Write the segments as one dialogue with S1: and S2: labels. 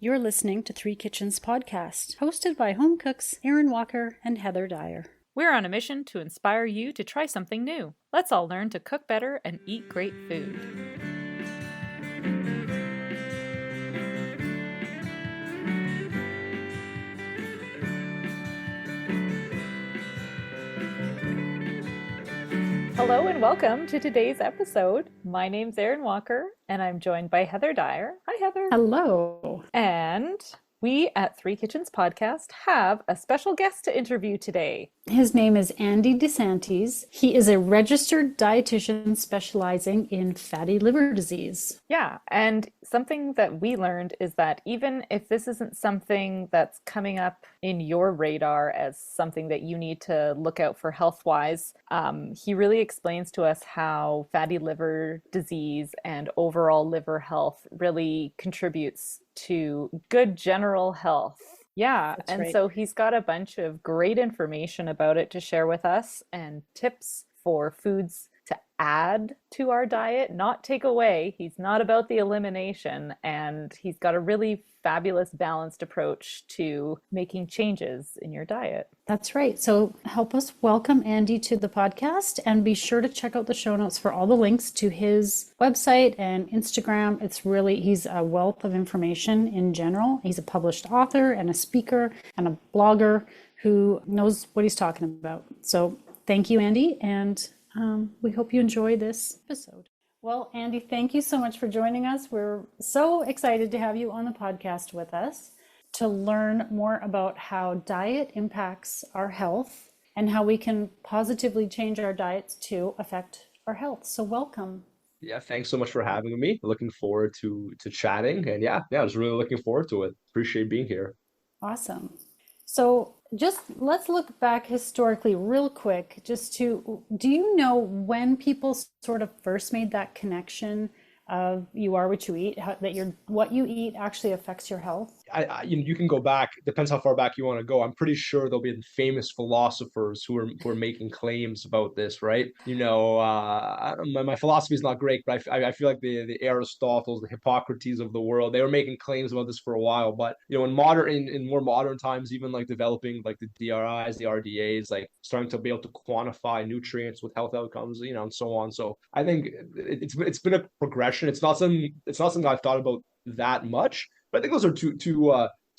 S1: You're listening to Three Kitchens podcast, hosted by home cooks Aaron Walker and Heather Dyer.
S2: We're on a mission to inspire you to try something new. Let's all learn to cook better and eat great food. Hello and welcome to today's episode. My name's Aaron Walker and I'm joined by Heather Dyer. Hi, Heather.
S1: Hello.
S2: And we at Three Kitchens Podcast have a special guest to interview today.
S1: His name is Andy De Santis. He is a registered dietitian specializing in fatty liver disease.
S2: Yeah, and something that we learned is that even if this isn't something that's coming up in your radar as something that you need to look out for health-wise, he really explains to us how fatty liver disease and overall liver health really contributes to good general health. Yeah,
S1: That's
S2: and
S1: right.
S2: so he's got a bunch of great information about it to share with us and tips for foods to add to our diet, not take away. He's not about the elimination, and he's got a really fabulous balanced approach to making changes in your diet.
S1: That's right. So help us welcome Andy to the podcast, and be sure to check out the show notes for all the links to his website and Instagram. He's a wealth of information in general. He's a published author and a speaker and a blogger who knows what he's talking about. So thank you, Andy, and we hope you enjoy this episode. Well, Andy, thank you so much for joining us. We're so excited to have you on the podcast with us to learn more about how diet impacts our health and how we can positively change our diets to affect our health. So welcome.
S3: Yeah, thanks so much for having me. Looking forward to chatting. And I was really looking forward to it. Appreciate being here.
S1: Awesome. So just let's look back historically real quick, do you know when people sort of first made that connection of you are what you eat, what you eat actually affects your health?
S3: You can go back. Depends how far back you want to go. I'm pretty sure there'll be famous philosophers who are making claims about this, right? My philosophy is not great, but I feel like the Aristotles, the Hippocrates of the world, they were making claims about this for a while. But in more modern times, even like developing like the DRIs, the RDAs, like starting to be able to quantify nutrients with health outcomes, and so on. So I think it's been a progression. It's not something I've thought about that much. But I think those are two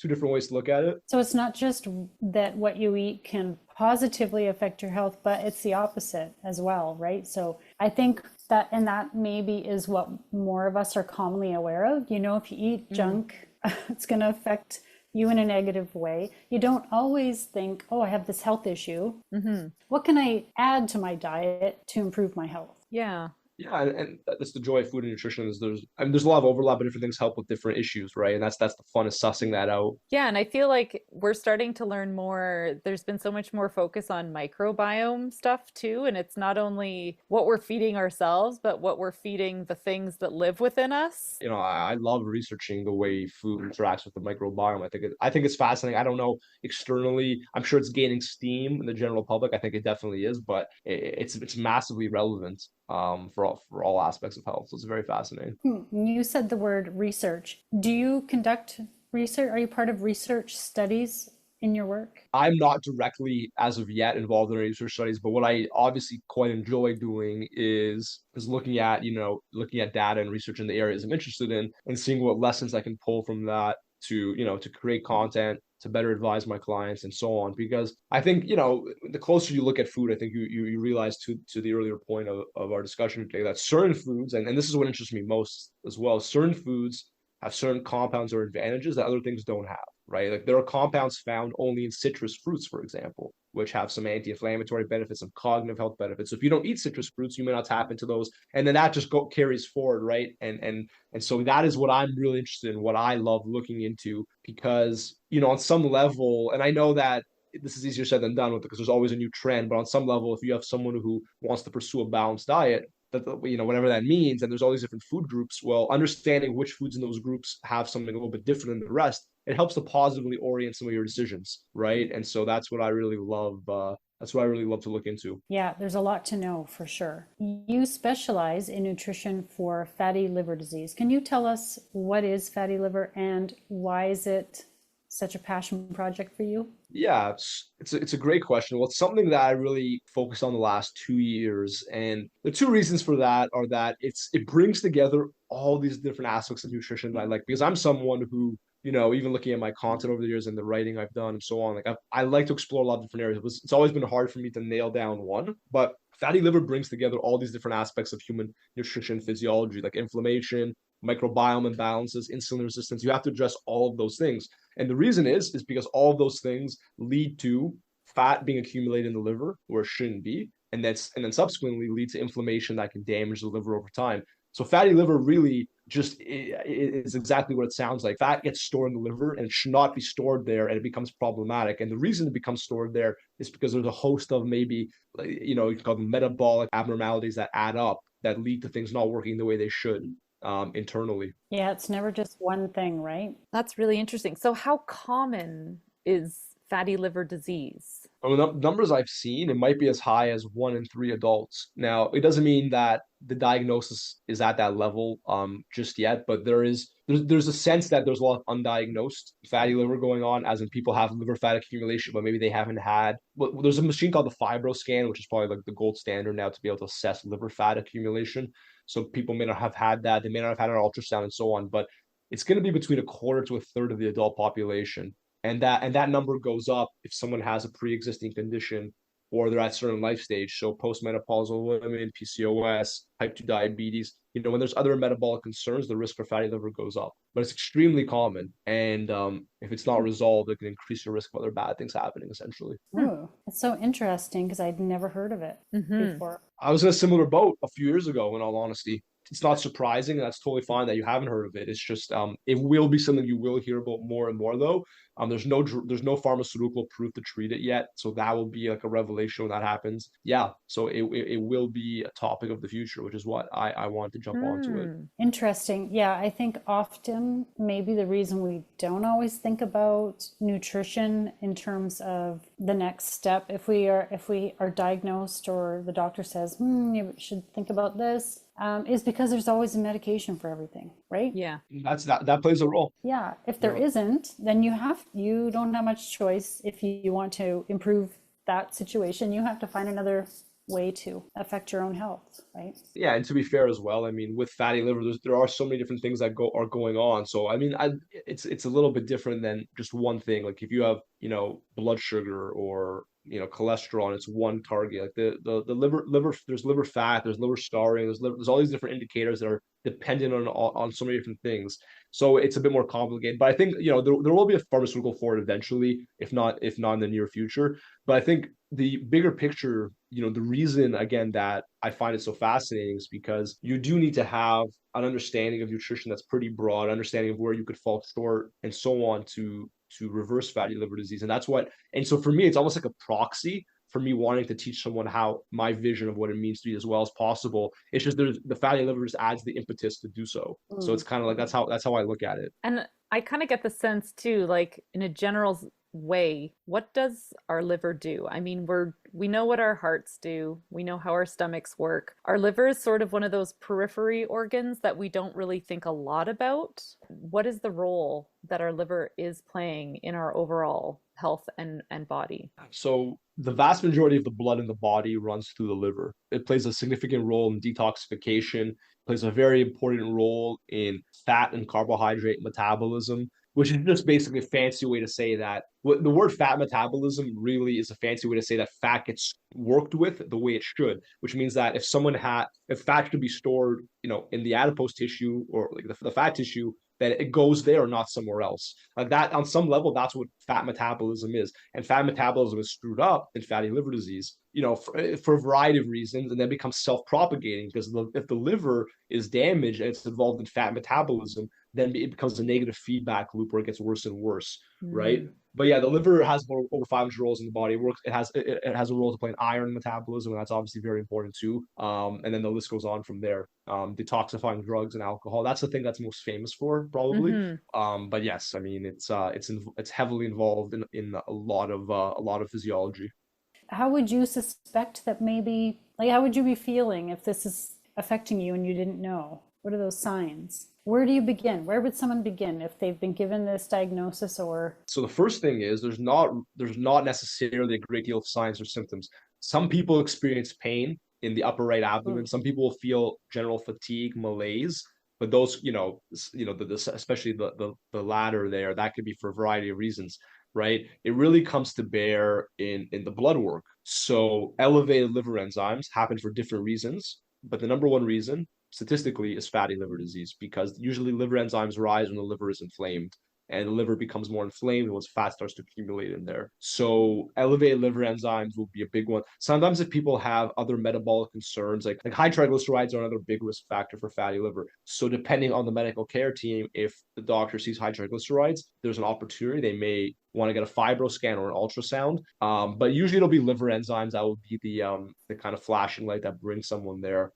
S3: different ways to look at it.
S1: So it's not just that what you eat can positively affect your health, but it's the opposite as well, right? So I think that maybe is what more of us are commonly aware of. If you eat junk, it's going to affect you in a negative way. You don't always think, oh, I have this health issue. What can I add to my diet to improve my health?
S2: Yeah.
S3: Yeah, and that's the joy of food and nutrition is there's a lot of overlap, but different things help with different issues, right? And that's the fun of sussing that out.
S2: Yeah, and I feel like we're starting to learn more. There's been so much more focus on microbiome stuff too, and it's not only what we're feeding ourselves, but what we're feeding the things that live within us.
S3: I love researching the way food interacts with the microbiome. I think it's fascinating. I don't know externally. I'm sure it's gaining steam in the general public. I think it definitely is, but it's massively relevant for all aspects of health. So it's very fascinating.
S1: You said the word research. Do you conduct research? Are you part of research studies in your work?
S3: I'm not directly, as of yet, involved in research studies, but what I obviously quite enjoy doing is looking at data and research in the areas I'm interested in and seeing what lessons I can pull from that to create content, to better advise my clients and so on. Because I think, the closer you look at food, I think you realize to the earlier point of our discussion today that certain foods, and this is what interests me most as well, certain foods have certain compounds or advantages that other things don't have, right? Like there are compounds found only in citrus fruits, for example, which have some anti-inflammatory benefits, some cognitive health benefits. So if you don't eat citrus fruits, you may not tap into those, and then that just carries forward, right? And so that is what I'm really interested in, what I love looking into, because on some level, and I know that this is easier said than done with because there's always a new trend, but on some level, if you have someone who wants to pursue a balanced diet, that whatever that means, and there's all these different food groups, well, understanding which foods in those groups have something a little bit different than the rest, it helps to positively orient some of your decisions, right? And so that's what I really love That's what I really love to look into.
S1: Yeah, there's a lot to know for sure. You specialize in nutrition for fatty liver disease. Can you tell us what is fatty liver and why is it such a passion project for you?
S3: Yeah, it's a great question. Well, it's something that I really focused on the last 2 years, and the two reasons for that are that it brings together all these different aspects of nutrition that I like because I'm someone who, even looking at my content over the years and the writing I've done and so on, like I like to explore a lot of different areas. It's always been hard for me to nail down one, but fatty liver brings together all these different aspects of human nutrition physiology, like inflammation, microbiome imbalances, insulin resistance. You have to address all of those things. And the reason is because all of those things lead to fat being accumulated in the liver where it shouldn't be, and then subsequently lead to inflammation that can damage the liver over time. So fatty liver really just is exactly what it sounds like. Fat gets stored in the liver and it should not be stored there, and it becomes problematic. And the reason it becomes stored there is because there's a host of maybe, you can call them metabolic abnormalities that add up that lead to things not working the way they should internally.
S1: Yeah, it's never just one thing, right?
S2: That's really interesting. So, how common is fatty liver disease?
S3: I mean, numbers I've seen, it might be as high as 1 in 3 adults. Now, it doesn't mean that the diagnosis is at that level just yet, but there's a sense that there's a lot of undiagnosed fatty liver going on, as in people have liver fat accumulation, but maybe they haven't had. Well, there's a machine called the FibroScan, which is probably like the gold standard now to be able to assess liver fat accumulation. So people may not have had that, they may not have had an ultrasound and so on, but it's going to be between a quarter to a third of the adult population, and that number goes up if someone has a pre-existing condition or they're at a certain life stage. So postmenopausal women, PCOS, type 2 diabetes, when there's other metabolic concerns, the risk for fatty liver goes up. But it's extremely common. And if it's not resolved, it can increase your risk of other bad things happening, essentially.
S1: Oh, it's so interesting because I'd never heard of it before.
S3: I was in a similar boat a few years ago, in all honesty. It's not surprising. That's totally fine that you haven't heard of it. It's just it will be something you will hear about more and more, though. There's no pharmaceutical proof to treat it yet, so that will be like a revelation when that happens. Yeah, so it will be a topic of the future, which is what I want to jump onto it.
S1: Interesting. Yeah, I think often maybe the reason we don't always think about nutrition in terms of the next step, if we are diagnosed or the doctor says, you should think about this, is because there's always a medication for everything, right?
S2: Yeah.
S3: That plays a role.
S1: Yeah. If there isn't, then you don't have much choice. If you want to improve that situation, you have to find another way to affect your own health, right?
S3: Yeah, and to be fair as well, I mean, with fatty liver, there are so many different things that are going on. So I mean, it's a little bit different than just one thing. Like if you have, blood sugar or cholesterol, and it's one target. Like the liver, there's liver fat, there's liver scarring, there's all these different indicators that are dependent on so many different things. So it's a bit more complicated. But I think there will be a pharmaceutical for it eventually, if not in the near future. But I think the bigger picture, the reason again that I find it so fascinating is because you do need to have an understanding of nutrition that's pretty broad, understanding of where you could fall short and so on to reverse fatty liver disease. And so for me, it's almost like a proxy for me wanting to teach someone how my vision of what it means to eat as well as possible. It's just the fatty liver just adds the impetus to do so. So it's kind of like that's how I look at it.
S2: And I kind of get the sense too, like in a general way, what does our liver do? I mean, we know what our hearts do. We know how our stomachs work. Our liver is sort of one of those periphery organs that we don't really think a lot about. What is the role that our liver is playing in our overall health and body?
S3: So the vast majority of the blood in the body runs through the liver. It plays a significant role in detoxification, plays a very important role in fat and carbohydrate metabolism, which is just basically a fancy way to say that the word fat metabolism really is a fancy way to say that fat gets worked with the way it should, which means that if fat should be stored, in the adipose tissue or like the fat tissue, that it goes there, not somewhere else. Like that, on some level, that's what fat metabolism is. And fat metabolism is screwed up in fatty liver disease, for a variety of reasons, and then becomes self-propagating because if the liver is damaged and it's involved in fat metabolism, then it becomes a negative feedback loop where it gets worse and worse, right? But yeah, the liver has over 500 roles in the body. It has a role to play in iron metabolism, and that's obviously very important too. And then the list goes on from there. Detoxifying drugs and alcohol. That's the thing that's most famous for, probably. But yes, I mean it's heavily involved in a lot of physiology.
S1: how would you suspect that maybe, like, how would you be feeling if this is affecting you and you didn't know? What are those signs? Where do you begin? Where would someone begin if they've been given this diagnosis or?
S3: So the first thing is there's not necessarily a great deal of signs or symptoms. Some people experience pain in the upper right abdomen.
S1: Mm.
S3: Some people will feel general fatigue, malaise, but those, especially the latter there, that could be for a variety of reasons, right? It really comes to bear in the blood work. So elevated liver enzymes happen for different reasons, but the number one reason statistically is fatty liver disease, because usually liver enzymes rise when the liver is inflamed, and the liver becomes more inflamed once fat starts to accumulate in there. So elevated liver enzymes will be a big one. Sometimes if people have other metabolic concerns, like high triglycerides are another big risk factor for fatty liver. So depending on the medical care team, if the doctor sees high triglycerides, there's an opportunity they may want to get a fibro scan or an ultrasound. But usually it'll be liver enzymes that will be the kind of flashing light that brings someone there.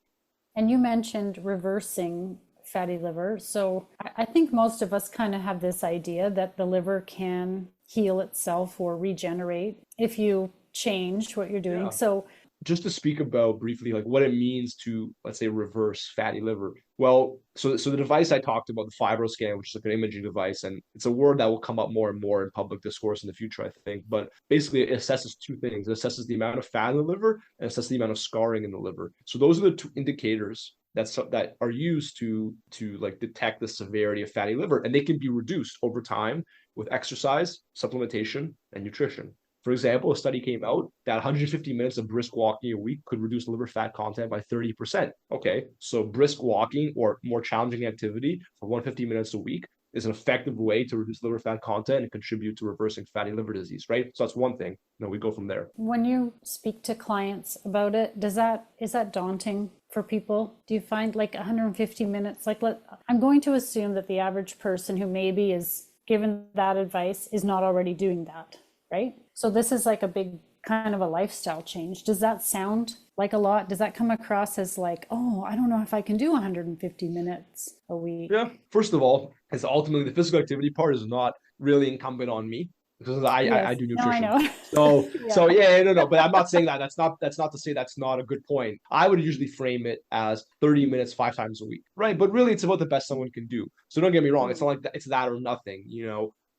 S1: And you mentioned reversing fatty liver. So I think most of us kind of have this idea that the liver can heal itself or regenerate if you change what you're doing.
S3: Yeah.
S1: So,
S3: Just to speak about briefly, like what it means to, let's say, reverse fatty liver. Well, so the device I talked about, the FibroScan, which is like an imaging device, and it's a word that will come up more and more in public discourse in the future, I think. But basically, it assesses two things. It assesses the amount of fat in the liver and assesses the amount of scarring in the liver. So those are the two indicators that are used to like detect the severity of fatty liver, and they can be reduced over time with exercise, supplementation, and nutrition. For example, a study came out that 150 minutes of brisk walking a week could reduce liver fat content by 30%. Okay, so brisk walking or more challenging activity for 150 minutes a week is an effective way to reduce liver fat content and contribute to reversing fatty liver disease, right? So that's one thing. Then we go from there.
S1: when you speak to clients about it, is that daunting for people? Do you find like 150 minutes? I'm going to assume that the average person who maybe is given that advice is not already doing that, right? So this is like a big kind of a lifestyle change. Does that sound like a lot? Does that come across as like, oh, I don't know if I can do 150 minutes a week?
S3: Yeah. First of all, it's ultimately the physical activity part is not really incumbent on me because I
S1: Yes.
S3: do
S1: No, I
S3: nutrition.
S1: know.
S3: So
S1: Yeah.
S3: yeah, no, no. But I'm not saying that. That's not to say that's not a good point. I would usually frame it as 30 minutes 5 times a week, right? But really, it's about the best someone can do. So don't get me wrong. It's
S1: Mm.
S3: not like that, it's that or nothing.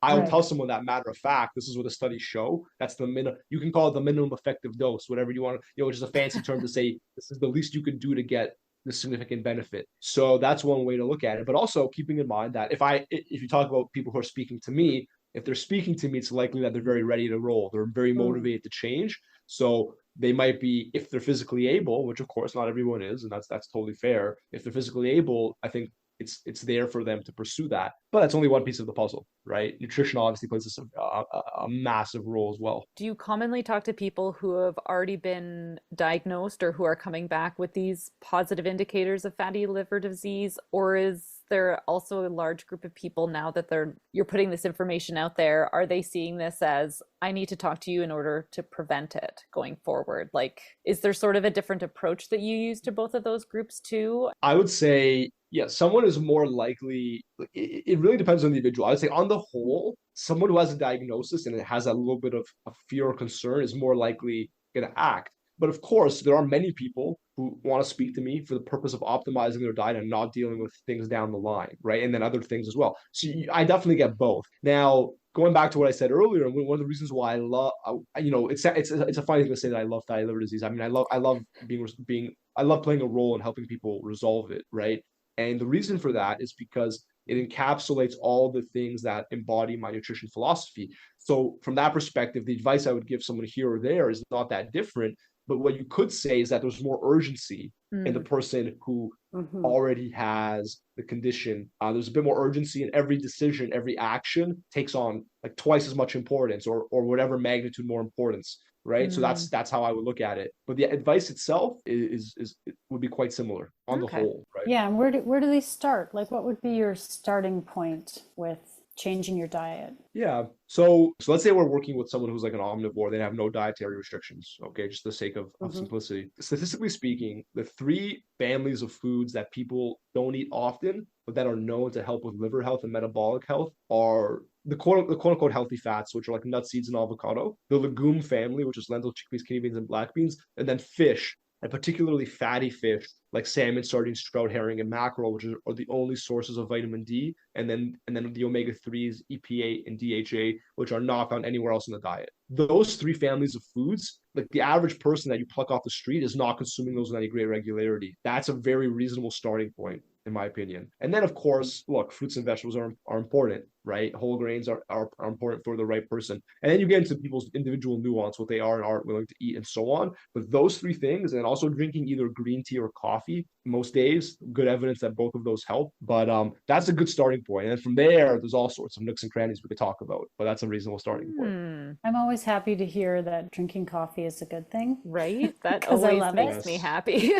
S3: I would
S1: Right.
S3: tell someone that matter of fact, this is what the studies show. That's the minimum. You can call it the minimum effective dose, whatever you want. Which is a fancy term to say this is the least you can do to get the significant benefit. So that's one way to look at it. But also keeping in mind that if you talk about people who are speaking to me, if they're speaking to me, it's likely that they're very ready to roll. They're very
S1: Mm.
S3: motivated to change. So they might be, if they're physically able, which of course not everyone is, and that's totally fair. If they're physically able, I think it's there for them to pursue that. But that's only one piece of the puzzle, right? Nutrition obviously plays a massive role as well.
S2: Do you commonly talk to people who have already been diagnosed or who are coming back with these positive indicators of fatty liver disease, or is there also a large group of people now that you're putting this information out there? Are they seeing this as, I need to talk to you in order to prevent it going forward? Like, is there sort of a different approach that you use to both of those groups too?
S3: I would say, yeah, someone is more likely, it really depends on the individual. I would say, on the whole, someone who has a diagnosis and it has a little bit of fear or concern is more likely going to act. But of course, there are many people who want to speak to me for the purpose of optimizing their diet and not dealing with things down the line, right? And then other things as well. So I definitely get both. Now, going back to what I said earlier, and one of the reasons why I love, it's a funny thing to say that I love fatty liver disease. I mean, I love I love playing a role in helping people resolve it, right? And the reason for that is because it encapsulates all the things that embody my nutrition philosophy. So from that perspective, the advice I would give someone here or there is not that different. But what you could say is that there's more urgency in the
S2: Mm.
S3: person who
S1: Hmm.
S3: already has the condition. There's a bit more urgency, and every decision, every action takes on like twice as much importance, or whatever magnitude more importance, right? So
S2: Mm.
S3: that's how I would look at it. But the advice itself is would be quite similar on the
S2: Okay.
S3: whole, right?
S1: Yeah, and where do they start? Like, what would be your starting point with changing your diet?
S3: Yeah. So let's say we're working with someone who's like an omnivore, they have no dietary restrictions. Okay, just the sake of
S1: Hmm.
S3: simplicity. Statistically speaking, the three families of foods that people don't eat often, but that are known to help with liver health and metabolic health are the quote unquote healthy fats, which are like nuts, seeds, and avocado, the legume family, which is lentils, chickpeas, kidney beans, and black beans, and then fish, and particularly fatty fish like salmon, sardines, trout, herring, and mackerel, which are the only sources of vitamin D, and then the omega threes, EPA, and DHA, which are not found anywhere else in the diet. Those three families of foods, like the average person that you pluck off the street, is not consuming those with any great regularity. That's a very reasonable starting point, in my opinion. And then, of course, look, fruits and vegetables are important, right? Whole grains are important for the right person. And then you get into people's individual nuance, what they are and aren't willing to eat, and so on. But those three things, and also drinking either green tea or coffee most days, good evidence that both of those help. But that's a good starting point. And from there, there's all sorts of nooks and crannies we could talk about. But that's a reasonable starting point.
S1: I'm always happy to hear that drinking coffee is a good thing.
S2: Right? That
S1: 'Cause I
S2: always
S1: love
S2: makes
S3: it.
S2: me happy.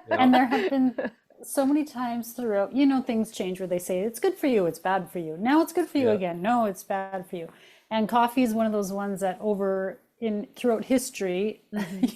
S1: And there have been so many times throughout, things change where they say it's good for you, it's bad for you. Now it's good for you
S3: Yeah.
S1: again. No, it's bad for you. And coffee is one of those ones that throughout history,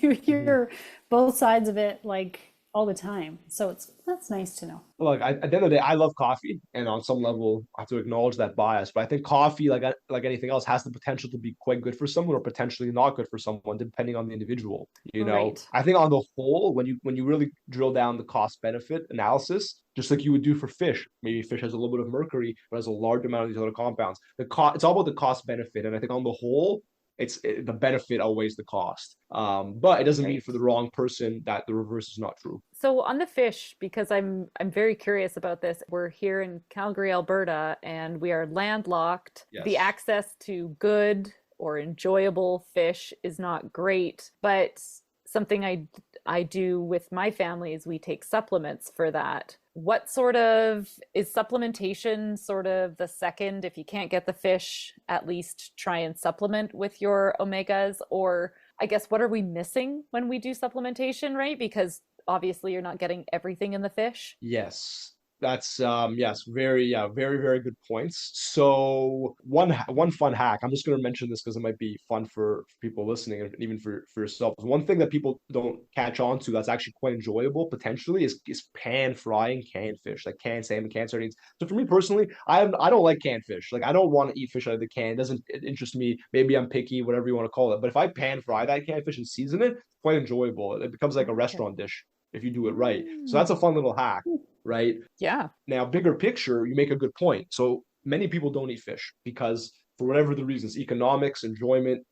S1: you hear both sides of it like all the time. So that's nice to know.
S3: Look, at the end of the day, I love coffee, and on some level, I have to acknowledge that bias. But I think coffee, like anything else, has the potential to be quite good for someone, or potentially not good for someone, depending on the individual.
S2: Right.
S3: I think on the whole, when you really drill down the cost benefit analysis, just like you would do for fish, maybe fish has a little bit of mercury, but has a large amount of these other compounds. It's all about the cost benefit, and I think on the whole, the benefit outweighs the cost. But it doesn't mean
S2: Right.
S3: for the wrong person that the reverse is not true.
S2: So on the fish, because I'm very curious about this. We're here in Calgary, Alberta, and we are landlocked. The
S3: Yes.
S2: access to good or enjoyable fish is not great, but something I do with my family is we take supplements for that. What sort of is supplementation sort of the second, if you can't get the fish, at least try and supplement with your omegas? Or I guess what are we missing when we do supplementation, right? Because obviously you're not getting everything in the fish.
S3: Yes. That's yes, very, very good points. So one fun hack, I'm just gonna mention this because it might be fun for people listening and even for yourself. One thing that people don't catch on to that's actually quite enjoyable potentially is pan frying canned fish, like canned salmon, canned sardines. So for me personally, I don't like canned fish. Like I don't want to eat fish out of the can. It doesn't interest me. Maybe I'm picky, whatever you want to call it. But if I pan fry that canned fish and season it, it's quite enjoyable. It becomes like a
S1: Okay.
S3: restaurant dish if you do it right. So
S2: Mm.
S3: that's a fun little hack, right?
S2: Yeah.
S3: Now, bigger picture, you make a good point. So many people don't eat fish because for whatever the reasons, economics, enjoyment,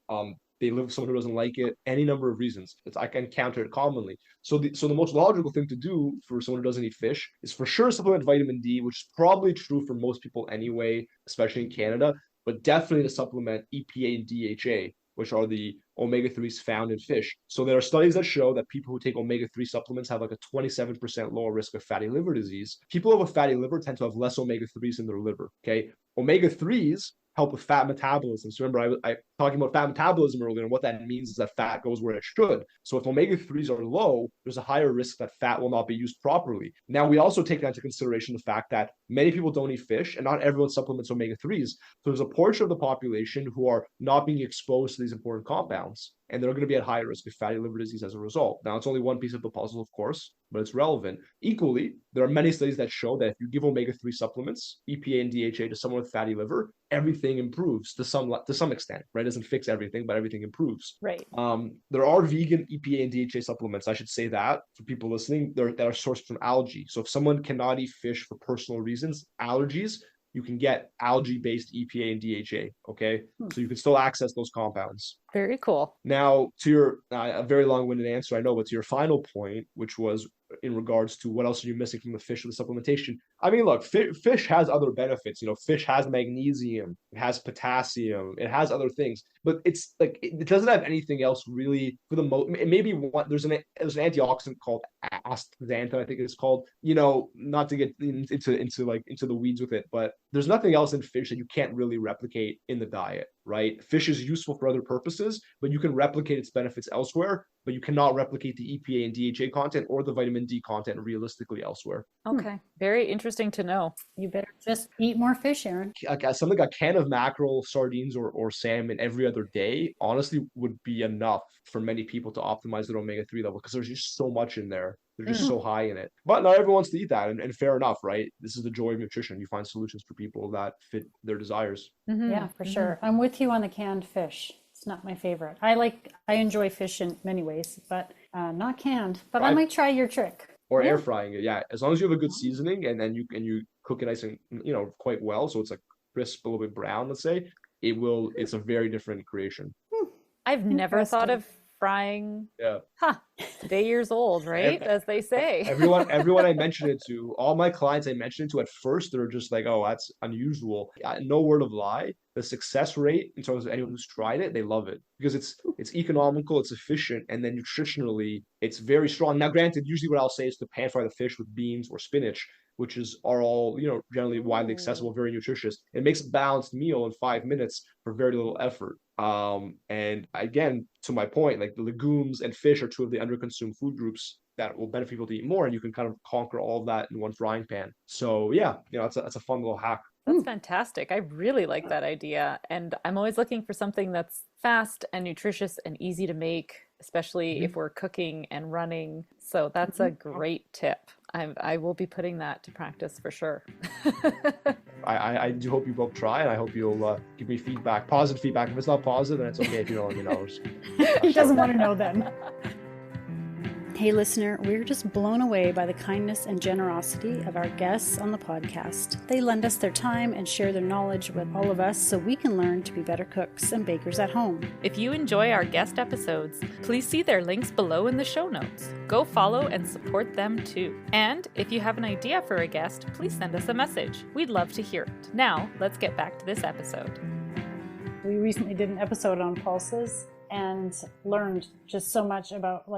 S3: they live with someone who doesn't like it, any number of reasons. I can encounter it commonly. So the most logical thing to do for someone who doesn't eat fish is for sure supplement vitamin D, which is probably true for most people anyway, especially in Canada, but definitely to supplement EPA and DHA, which are the omega-3s found in fish. So there are studies that show that people who take omega-3 supplements have like a 27% lower risk of fatty liver disease. People who have a fatty liver tend to have less omega-3s in their liver, okay? Omega-3s help with fat metabolism. So remember, I talking about fat metabolism earlier, and what that means is that fat goes where it should. So if omega-3s are low, there's a higher risk that fat will not be used properly. Now, we also take into consideration the fact that many people don't eat fish, and not everyone supplements omega-3s. So there's a portion of the population who are not being exposed to these important compounds, and they're going to be at higher risk of fatty liver disease as a result. Now, it's only one piece of the puzzle, of course, but it's relevant. Equally, there are many studies that show that if you give omega-3 supplements, EPA and DHA, to someone with fatty liver, everything improves to some extent, right? It doesn't fix everything, but everything improves.
S2: Right.
S3: There are vegan EPA and DHA supplements. I should say that for people listening, that are sourced from algae. So if someone cannot eat fish for personal reasons, allergies, you can get algae-based EPA and DHA. Okay, so you can still access those compounds.
S2: Very cool.
S3: Now, to your a very long-winded answer, I know, but to your final point, which was in regards to what else are you missing from the fish with the supplementation? I mean, look, fish has other benefits. Fish has magnesium, it has potassium, it has other things, but it's like it doesn't have anything else really for the most. Maybe there's an antioxidant called astaxanthin, I think it's called. Not to get into the weeds with it, but there's nothing else in fish that you can't really replicate in the diet, right? Fish is useful for other purposes, but you can replicate its benefits elsewhere, but you cannot replicate the EPA and DHA content or the vitamin D content realistically elsewhere.
S2: Okay. Very interesting to know.
S1: You better just eat more fish, Aaron.
S3: Something like a can of mackerel, sardines, or salmon every other day, honestly, would be enough for many people to optimize their omega-3 level because there's just so much in there. They're just
S2: Mm.
S3: so high in it. But not everyone wants to eat that, and fair enough, right? This is the joy of nutrition. You find solutions for people that fit their desires.
S2: Mm-hmm.
S1: Yeah, for
S2: Mm-hmm.
S1: sure. I'm with you on the canned fish. It's not my favorite. I enjoy fish in many ways, but not canned. But I
S3: I
S1: might try your trick.
S3: or
S1: Yeah.
S3: air frying it, yeah. As long as you have a good seasoning and then you cook it nice and quite well, so it's like crisp, a little bit brown, let's say, it's a very different creation.
S2: I've never thought
S1: Interesting.
S2: of frying.
S3: Yeah.
S2: Huh. Today years old, right?
S3: Ev-
S2: As they say.
S3: everyone I mentioned it to, all my clients I mentioned it to, at first they're just like, oh, that's unusual. No word of lie. The success rate in terms of anyone who's tried it, they love it because it's economical, it's efficient, and then nutritionally it's very strong. Now, granted, usually what I'll say is to pan fry the fish with beans or spinach, which are all generally widely accessible, very nutritious. It makes a balanced meal in 5 minutes for very little effort. And again, to my point, like the legumes and fish are two of the underconsumed food groups that will benefit people to eat more, and you can kind of conquer all of that in one frying pan. So yeah, that's a fun little hack.
S2: That's fantastic. I really like that idea. And I'm always looking for something that's fast and nutritious and easy to make, especially if we're cooking and running. So that's a great tip. I will be putting that to practice for sure.
S3: I do hope you both try, and I hope you'll give me feedback, positive feedback. If it's not positive, then it's okay if you don't let me know.
S1: He doesn't want to know then. Hey, listener, we're just blown away by the kindness and generosity of our guests on the podcast. They lend us their time and share their knowledge with all of us so we can learn to be better cooks and bakers at home.
S2: If you enjoy our guest episodes, please see their links below in the show notes. Go follow and support them too. And if you have an idea for a guest, please send us a message. We'd love to hear it. Now, let's get back to this episode.
S1: We recently did an episode on pulses and learned just so much about,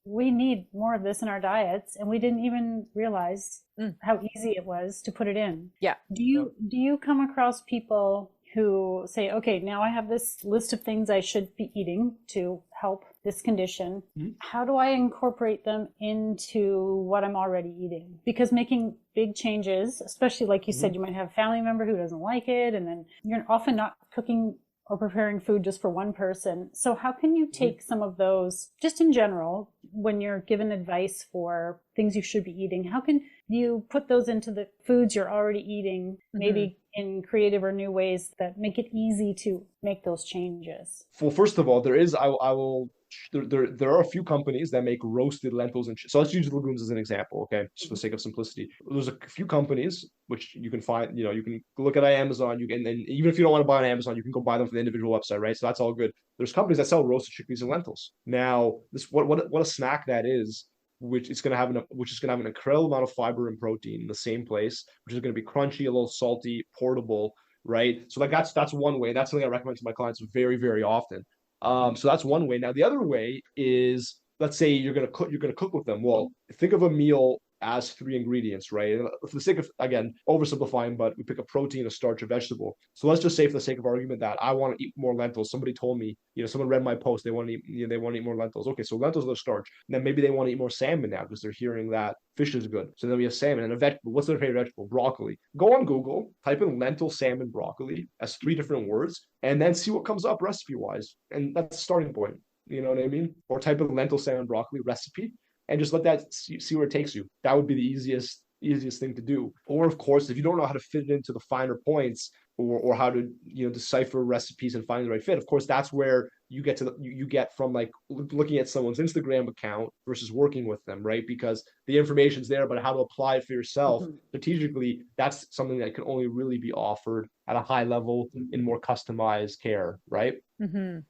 S1: we need more of this in our diets, and we didn't even realize how easy it was to put it in.
S2: Yeah.
S1: Do you come across people who say, okay, now I have this list of things I should be eating to help this condition. How do I incorporate them into what I'm already eating? Because making big changes, especially like you said, you might have a family member who doesn't like it, and then you're often not cooking or preparing food just for one person. So how can you take some of those, just in general, when you're given advice for things you should be eating, how can you put those into the foods you're already eating, maybe in creative or new ways that make it easy to make those changes?
S3: Well, first of all, there are a few companies that make roasted lentils so let's use legumes as an example, okay, just for the sake of simplicity. There's a few companies which you can find, you can look at Amazon, and even if you don't want to buy on Amazon, you can go buy them from the individual website, right? So that's all good. There's companies that sell roasted chickpeas and lentils. Now, what a snack that is, which is going to have an incredible amount of fiber and protein in the same place, which is going to be crunchy, a little salty, portable, right? So like that's one way. That's something I recommend to my clients very, very often. So that's one way. Now the other way is, let's say you're gonna cook with them. Well, think of a meal as 3 ingredients, right? And for the sake of, again, oversimplifying, but we pick a protein, a starch, a vegetable. So let's just say, for the sake of argument, that I want to eat more lentils. Somebody told me, someone read my post, they want to eat, they want to eat more lentils. Okay, so lentils are the starch. And then maybe they want to eat more salmon now because they're hearing that fish is good. So then we have salmon and a vegetable. What's their favorite vegetable? Broccoli. Go on Google, type in lentil, salmon, broccoli as 3 different words, and then see what comes up recipe-wise. And that's the starting point. You know what I mean? Or type in lentil, salmon, broccoli recipe, and just let that see where it takes you. That would be the easiest thing to do. Or of course, if you don't know how to fit it into the finer points, or how to decipher recipes and find the right fit, of course that's where you get from like looking at someone's Instagram account versus working with them, right? Because the information's there, but how to apply it for yourself strategically, that's something that can only really be offered at a high level in more customized care, right?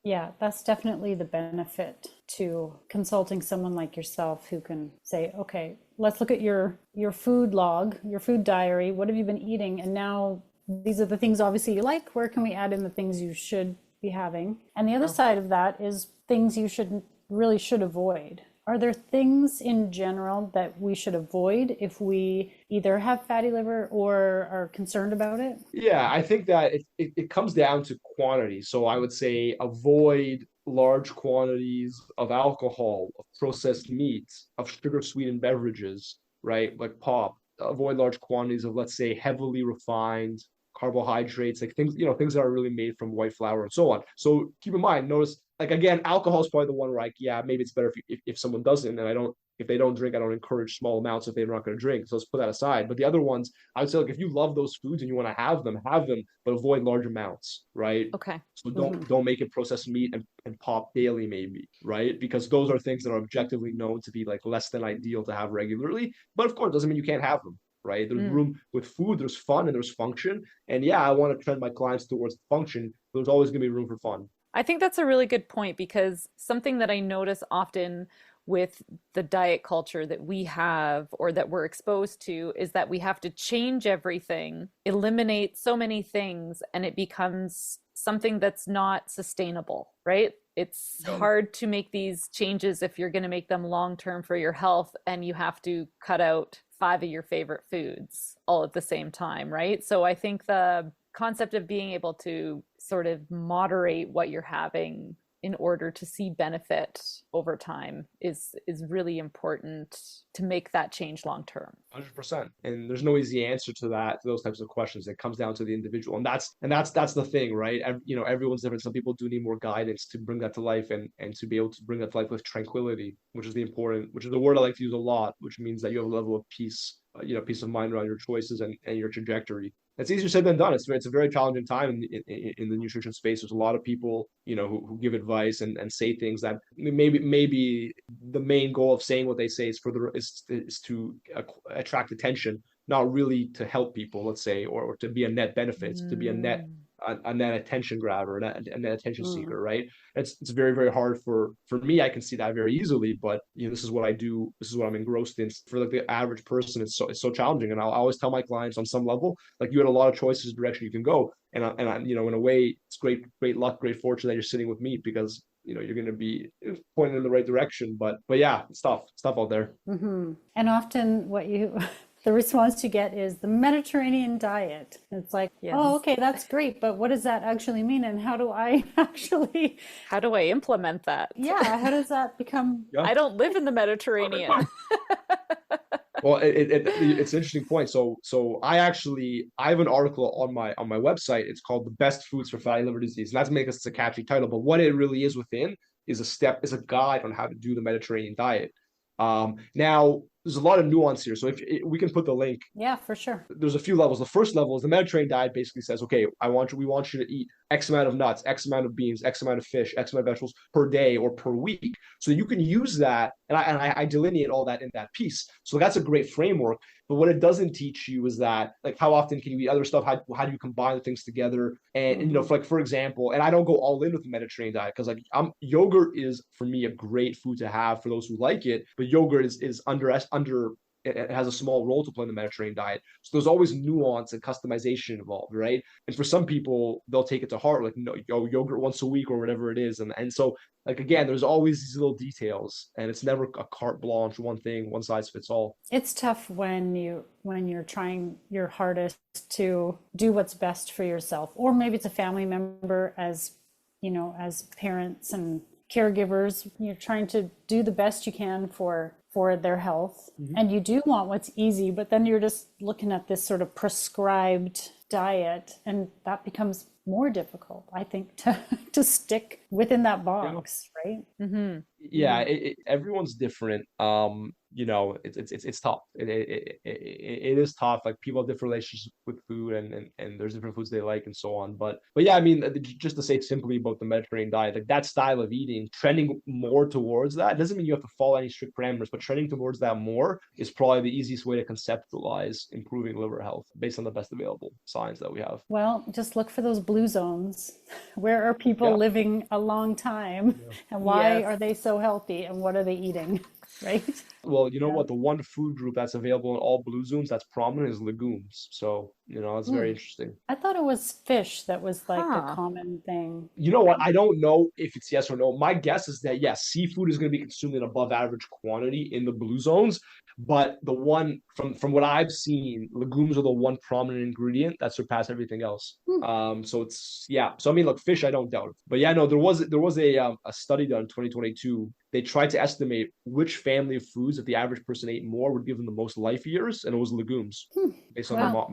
S1: Yeah, that's definitely the benefit to consulting someone like yourself who can say, okay, let's look at your food log, your food diary. What have you been eating? And now these are the things obviously you like. Where can we add in the things you should be having? And the other side of that is things you should avoid. Are there things in general that we should avoid if we either have fatty liver or are concerned about it?
S3: Yeah, I think that it comes down to quantity. So I would say avoid large quantities of alcohol, of processed meats, of sugar sweetened beverages, right? Like pop. Avoid large quantities of, let's say, heavily refined carbohydrates, like things, things that are really made from white flour and so on. So keep in mind, notice, like, again, alcohol is probably the one where, like, yeah, maybe it's better if someone doesn't, and if they don't drink, I don't encourage small amounts if they're not going to drink. So let's put that aside. But the other ones, I would say, like, if you love those foods and you want to have them, but avoid large amounts, right?
S2: Okay.
S3: So don't make it processed meat and pop daily, maybe, right? Because those are things that are objectively known to be like less than ideal to have regularly. But of course, it doesn't mean you can't have them, right? There's room with food, there's fun and there's function. And yeah, I want to trend my clients towards function, but there's always going to be room for fun.
S2: I think that's a really good point, because something that I notice often with the diet culture that we have or that we're exposed to is that we have to change everything, eliminate so many things, and it becomes something that's not sustainable, right? It's hard to make these changes if you're going to make them long term for your health, and you have to cut out 5 of your favorite foods all at the same time, right? So I think the concept of being able to sort of moderate what you're having in order to see benefit over time is really important to make that change long term.
S3: 100%. And there's no easy answer to those types of questions. It comes down to the individual, and that's the thing, right? Everyone's different. Some people do need more guidance to bring that to life, and to be able to bring that to life with tranquility, which is the word I like to use a lot, which means that you have a level of peace, peace of mind around your choices and your trajectory. It's easier said than done. It's a very challenging time in the nutrition space. There's a lot of people, who give advice and say things that maybe the main goal of saying what they say is to attract attention, not really to help people, let's say, or to be a net benefit, to be a net attention grabber, a net attention seeker, right? It's very, very hard for me. I can see that very easily, but this is what I do. This is what I'm engrossed in. For like the average person, it's so challenging. And I'll always tell my clients on some level, like, you had a lot of choices, direction you can go, and I, in a way, it's great luck, great fortune that you're sitting with me, because you're going to be pointed in the right direction. But yeah, it's tough out there.
S1: And often the response you get is the Mediterranean diet. It's like, oh, okay, that's great, but what does that actually mean? And how do I
S2: implement that?
S1: Yeah, how does that become?
S2: I don't live in the Mediterranean.
S3: Well, it's an interesting point. So I have an article on my website. It's called "The Best Foods for Fatty Liver Disease," and that's making us a catchy title. But what it really is within is a guide on how to do the Mediterranean diet. Now, there's a lot of nuance here. So if we can put the link.
S1: Yeah, for sure.
S3: There's a few levels. The first level is the Mediterranean diet basically says, okay, we want you to eat X amount of nuts, X amount of beans, X amount of fish, X amount of vegetables per day or per week. So you can use that. And I delineate all that in that piece. So that's a great framework. But what it doesn't teach you is that, like, how often can you eat other stuff? How do you combine the things together? And, for example, and I don't go all in with the Mediterranean diet, because like yogurt is for me a great food to have for those who like it. But yogurt is under it has a small role to play in the Mediterranean diet. So there's always nuance and customization involved, right? And for some people, they'll take it to heart, like, no, yogurt once a week or whatever it is. And so, like, again, there's always these little details, and it's never a carte blanche, one thing, one size fits all.
S1: It's tough when you're trying your hardest to do what's best for yourself, or maybe it's a family member, as parents and caregivers, you're trying to do the best you can for their health. And you do want what's easy, but then you're just looking at this sort of prescribed diet, and that becomes more difficult, I think, to stick within that box, right?
S3: Yeah, everyone's different. It's tough. It is tough. Like, people have different relationships with food, and there's different foods they like and so on. But yeah, I mean, just to say simply about the Mediterranean diet, like, that style of eating, trending more towards that doesn't mean you have to follow any strict parameters, but trending towards that more is probably the easiest way to conceptualize improving liver health based on the best available science that we have.
S1: Well, just look for those blue zones. Where are people living a long time, and why are they so healthy, and what are they eating? Right?
S3: Well, you know what? The one food group that's available in all blue zones that's prominent is legumes. So, that's very interesting.
S1: I thought it was fish that was like the common thing.
S3: You know what? I don't know if it's yes or no. My guess is that, yes, seafood is going to be consumed in above average quantity in the blue zones. But the one from what I've seen, legumes are the one prominent ingredient that surpass everything else. So it's, yeah. So I mean, look, fish, I don't doubt it. But yeah, no, there was a study done in 2022. they tried to estimate which family of foods, if the average person ate more, would give them the most life years, and it was legumes based on
S1: Wow.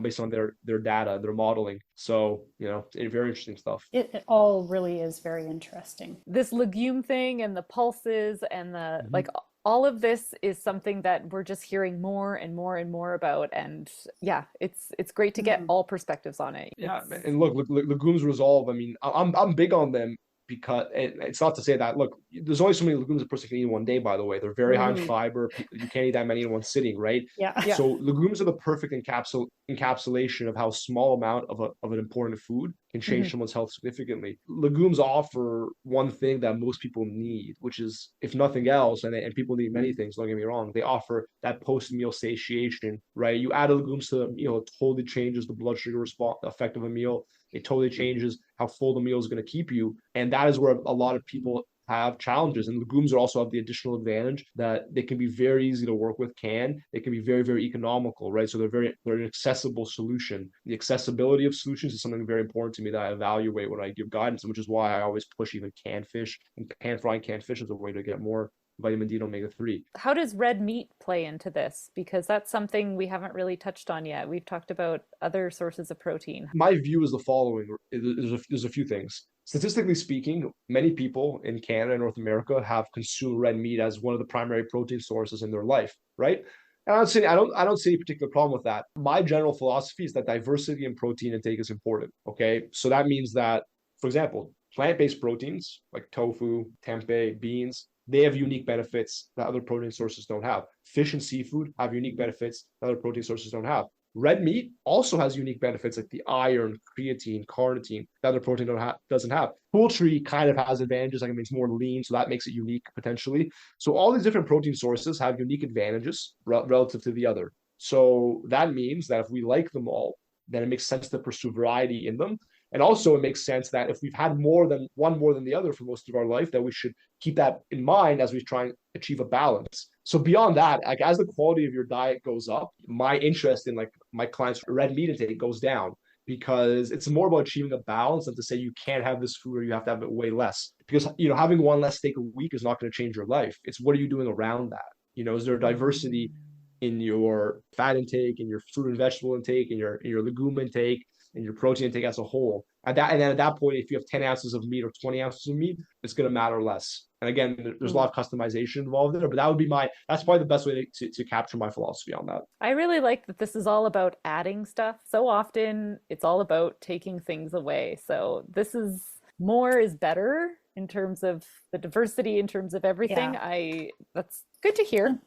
S3: their data, their modeling. So, very interesting stuff.
S1: It all really is very interesting.
S2: This legume thing and the pulses and the
S3: Mhm.
S2: like, all of this is something that we're just hearing more and more and more about. And yeah, it's great to get all perspectives on it.
S3: Yeah,
S2: It's-
S3: and look, legumes resolve. I mean, I'm big on them because it's not to say that, look, there's only so many legumes a person can eat in one day, by the way. They're very high in fiber. You can't eat that many in one sitting, right?
S1: Yeah.
S2: yeah.
S3: So legumes are the perfect encapsulation of how a small amount of an important food can change someone's health significantly. Legumes offer one thing that most people need, which is, if nothing else, and people need many things, don't get me wrong, they offer that post-meal satiation, right? You add legumes to the meal, it totally changes the blood sugar response effect of a meal. It totally changes how full the meal is going to keep you. And that is where a lot of people have challenges. And legumes also have the additional advantage that they can be very easy to work with. They can be very, very economical, right? So they're an accessible solution. The accessibility of solutions is something very important to me that I evaluate when I give guidance, which is why I always push even canned fish and pan-frying canned fish as a way to get more vitamin D and omega-3.
S2: How does red meat play into this? Because that's something we haven't really touched on yet. We've talked about other sources of protein.
S3: My view is the following. There's a few things. Statistically speaking, many people in Canada and North America have consumed red meat as one of the primary protein sources in their life, right? And I don't see any particular problem with that. My general philosophy is that diversity in protein intake is important. Okay. So that means that, for example, plant-based proteins like tofu, tempeh, beans, they have unique benefits that other protein sources don't have. Fish and seafood have unique benefits that other protein sources don't have. Red meat also has unique benefits like the iron, creatine, carnitine that other protein doesn't have. Poultry kind of has advantages, like it makes more lean, so that makes it unique potentially. So all these different protein sources have unique advantages relative to the other. So that means that if we like them all, then it makes sense to pursue variety in them. And also, it makes sense that if we've had more than the other for most of our life, that we should keep that in mind as we try and achieve a balance. So beyond that, like as the quality of your diet goes up, my interest in like my clients' red meat intake goes down because it's more about achieving a balance than to say you can't have this food or you have to have it way less. Because having one less steak a week is not going to change your life. It's what are you doing around that? Is there diversity in your fat intake, in your fruit and vegetable intake, in your legume intake, and your protein intake as a whole? And then at that point, if you have 10 ounces of meat or 20 ounces of meat, it's going to matter less. And again, there's a lot of customization involved there, but that's probably the best way to capture my philosophy on that.
S2: I really like that this is all about adding stuff. So often it's all about taking things away. So this is more is better in terms of the diversity, in terms of everything.
S1: Yeah.
S2: That's good to hear.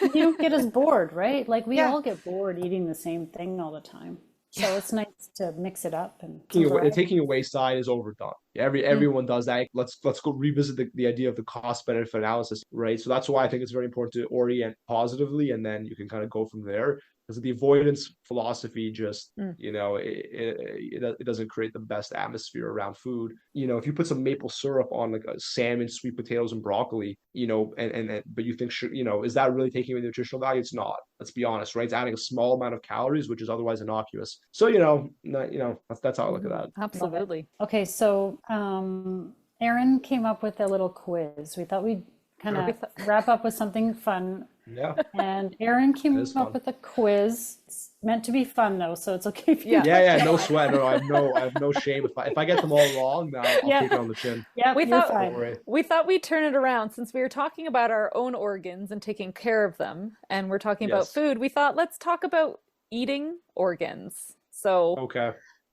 S1: You don't get us bored, right? Like we
S2: Yeah.
S1: all get bored eating the same thing all the time. So it's nice to mix it up and
S3: Taking away side is overdone. Everyone does that. Let's go revisit the idea of the cost benefit analysis, right? So that's why I think it's very important to orient positively, and then you can kind of go from there. Because the avoidance philosophy just, it doesn't create the best atmosphere around food. If you put some maple syrup on like a salmon, sweet potatoes, and broccoli, but you think, is that really taking away the nutritional value? It's not. Let's be honest, right? It's adding a small amount of calories, which is otherwise innocuous. So, that's how I look at that.
S2: Absolutely.
S1: Okay, so Erin came up with a little quiz. We thought we'd kind of wrap up with something fun.
S3: Yeah.
S1: And Erin came up with a quiz. It's meant to be fun though, so it's okay if you
S3: Yeah, no sweat. No, I have no shame. If I get them all wrong, then I'll take it on the chin.
S1: Yeah,
S2: we thought we'd turn it around since we were talking about our own organs and taking care of them, and we're talking about food. We thought let's talk about eating organs. So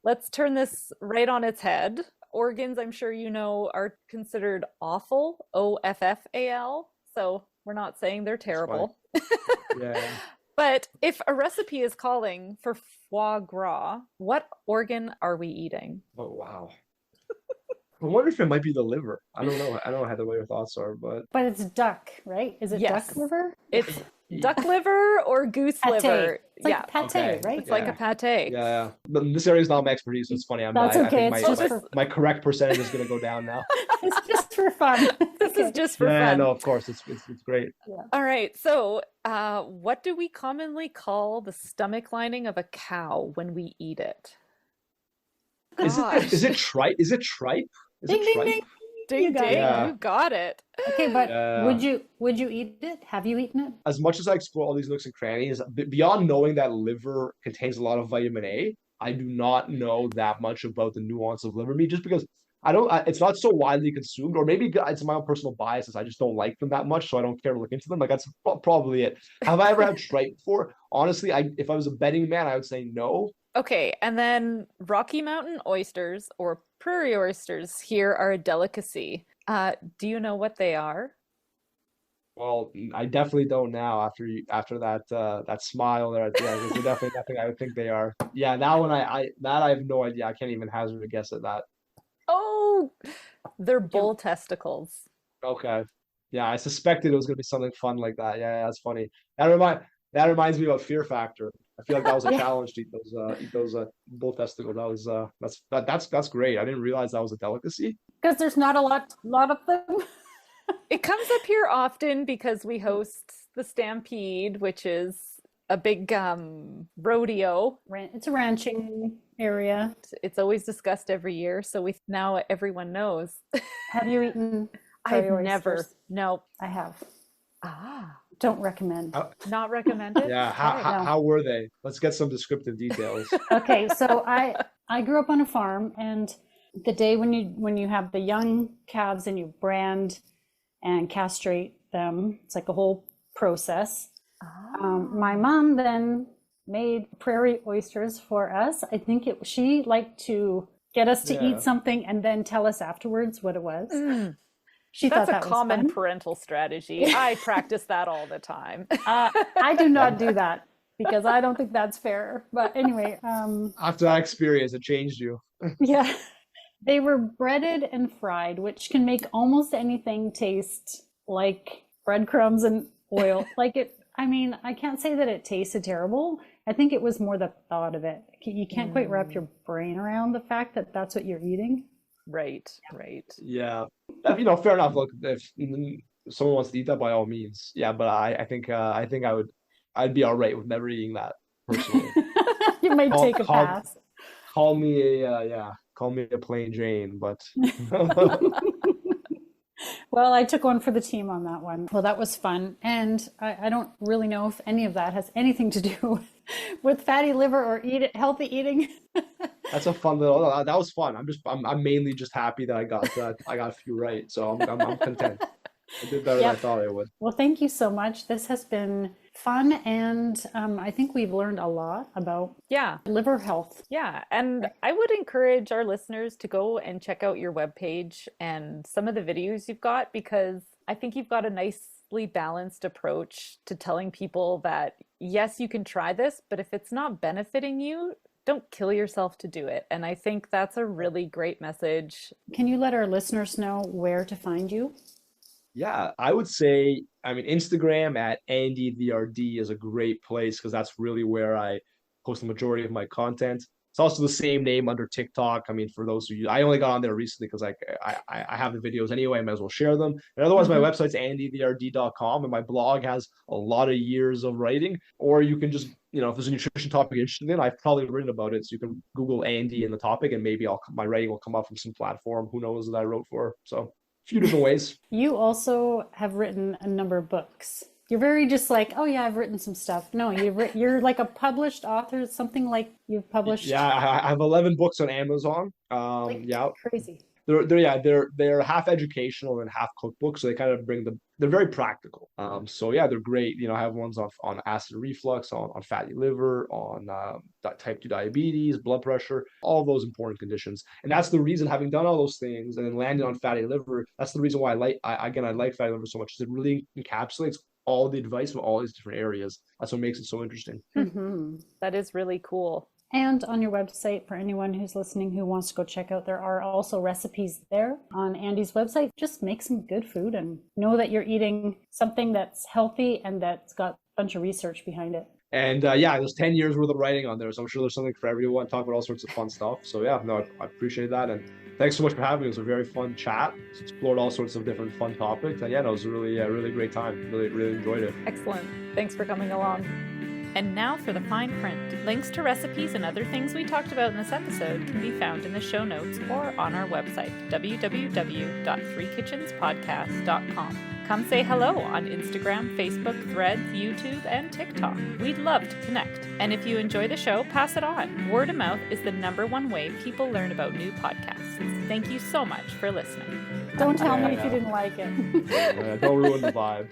S2: let's turn this right on its head. Organs, I'm sure you know, are considered offal, OFFAL. So we're not saying they're terrible.
S3: Yeah.
S2: But if a recipe is calling for foie gras, what organ are we eating?
S3: Oh, wow. I wonder if it might be the liver. I don't know. I don't know how your thoughts are, but
S1: it's duck, right? Is it duck liver?
S2: It's duck liver or goose liver.
S1: It's like pate, right?
S2: It's like a pate.
S3: Yeah. But this area is not my expertise, so it's funny.
S1: That's okay.
S3: I think my correct percentage is going to go down now.
S1: It's just for fun.
S2: This is just for fun.
S3: Yeah, no, of course. It's great.
S1: Yeah.
S2: All right. So what do we commonly call the stomach lining of a cow when we eat it?
S3: Is it tripe? Is it tripe?
S1: Ding, ding, ding.
S2: Ding
S1: got
S2: ding,
S3: Yeah.
S2: you got it.
S1: Okay, but
S3: Yeah.
S1: would you eat it? Have you eaten it?
S3: As much as I explore all these nooks and crannies, beyond knowing that liver contains a lot of vitamin A, I do not know that much about the nuance of liver meat just because it's not so widely consumed, or maybe it's my own personal biases. I just don't like them that much, so I don't care to look into them. Like that's probably it. Have I ever had tripe before? Honestly, if I was a betting man, I would say no.
S2: Okay, and then Rocky Mountain oysters or prairie oysters here are a delicacy. Do you know what they are?
S3: Well, I definitely don't now after that smile there at the end, because they're definitely nothing I would think they are. Yeah, that one I have no idea. I can't even hazard a guess at that.
S2: Oh, they're
S1: You,
S2: bull testicles.
S3: Okay. Yeah, I suspected it was gonna be something fun like that. Yeah, that's funny. That reminds me of Fear Factor. I feel like that was a
S1: yeah,
S3: challenge to eat those bull testicles. That's great. I didn't realize that was a delicacy.
S1: because there's not a lot of them.
S2: It comes up here often because we host the Stampede, which is a big rodeo.
S1: It's a ranching area.
S2: It's always discussed every year, so we now everyone knows.
S1: Have you eaten
S2: I've
S1: prairie
S2: never.
S1: oysters?
S2: No.
S1: I have.
S2: Ah,
S1: Don't recommend.
S2: not recommended.
S3: Yeah,
S1: No.
S3: how were they? Let's get some descriptive details.
S1: Okay, so I grew up on a farm, and the day when you have the young calves and you brand and castrate them, it's like a whole process. My mom then made prairie oysters for us. I think she liked to get us to
S3: Yeah.
S1: eat something and then tell us afterwards what it was.
S2: Mm,
S1: She thought
S2: that's a
S1: that was
S2: common
S1: fun.
S2: parental strategy. I practice that all the time.
S1: I do not do that because I don't think that's fair. But anyway,
S3: After that experience, it changed you.
S1: yeah, they were breaded and fried, which can make almost anything taste like breadcrumbs and oil. Like it, I mean, I can't say that it tasted terrible. I think it was more the thought of it. You can't quite wrap your brain around the fact that that's what you're eating.
S2: Right, right.
S3: Yeah. Fair enough. Look, if someone wants to eat that, by all means. Yeah, but I think I'd be all right with never eating that personally.
S1: You might
S3: Call,
S1: take a
S3: call,
S1: pass.
S3: call me call me a plain Jane, but
S1: Well, I took one for the team on that one. Well, that was fun. And I don't really know if any of that has anything to do with fatty liver or healthy eating.
S3: that's a fun little. That was fun. I'm mainly just happy that I got a few right, so I'm content. I did better than I
S1: Yep.
S3: thought I would.
S1: Well, thank you so much. This has been fun. And I think we've learned a lot about
S2: Yeah,
S1: liver health.
S2: yeah. And I would encourage our listeners to go and check out your webpage and some of the videos you've got, because I think you've got a nicely balanced approach to telling people that, yes, you can try this, but if it's not benefiting you, don't kill yourself to do it. And I think that's a really great message.
S1: Can you let our listeners know where to find you?
S3: Yeah, I would say, Instagram at Andy DRD is a great place because that's really where I post the majority of my content. It's also the same name under TikTok. For those of you, I only got on there recently because I have the videos anyway. I might as well share them. And otherwise, my website's andydrd.com, and my blog has a lot of years of writing. Or you can just, if there's a nutrition topic you're interested in, I've probably written about it. So you can Google Andy in the topic, and maybe my writing will come up from some platform. Who knows that I wrote for? So few different ways.
S1: You also have written a number of books. You're very just like, oh yeah, I've written some stuff. No, you're like a published author, something like you've published.
S3: Yeah, I have 11 books on Amazon.
S1: Like
S3: Yeah,
S1: crazy.
S3: they're half educational and half cookbook, so they kind of they're very practical. So yeah, they're great. I have ones on acid reflux, on fatty liver, on type 2 diabetes, blood pressure, all those important conditions. And that's the reason, having done all those things and then landed on fatty liver, that's the reason why I like fatty liver so much, is it really encapsulates all the advice from all these different areas. That's what makes it so interesting.
S2: That is really cool.
S1: And on your website, for anyone who's listening who wants to go check out, there are also recipes there on Andy's website. Just make some good food and know that you're eating something that's healthy and that's got a bunch of research behind it.
S3: And yeah, there's 10 years worth of writing on there, so I'm sure there's something for everyone. Talk about all sorts of fun stuff. So yeah, no, I appreciate that, and thanks so much for having me. It was a very fun chat. It's explored all sorts of different fun topics, and yeah, no, it was a really great time. Really enjoyed it.
S2: Excellent. Thanks for coming along. And now for the fine print. Links to recipes and other things we talked about in this episode can be found in the show notes or on our website, www.threekitchenspodcast.com. Come say hello on Instagram, Facebook, Threads, YouTube, and TikTok. We'd love to connect. And if you enjoy the show, pass it on. Word of mouth is the #1 way people learn about new podcasts. Thank you so much for listening.
S1: Don't tell me if you didn't like it.
S3: Don't ruin the vibe.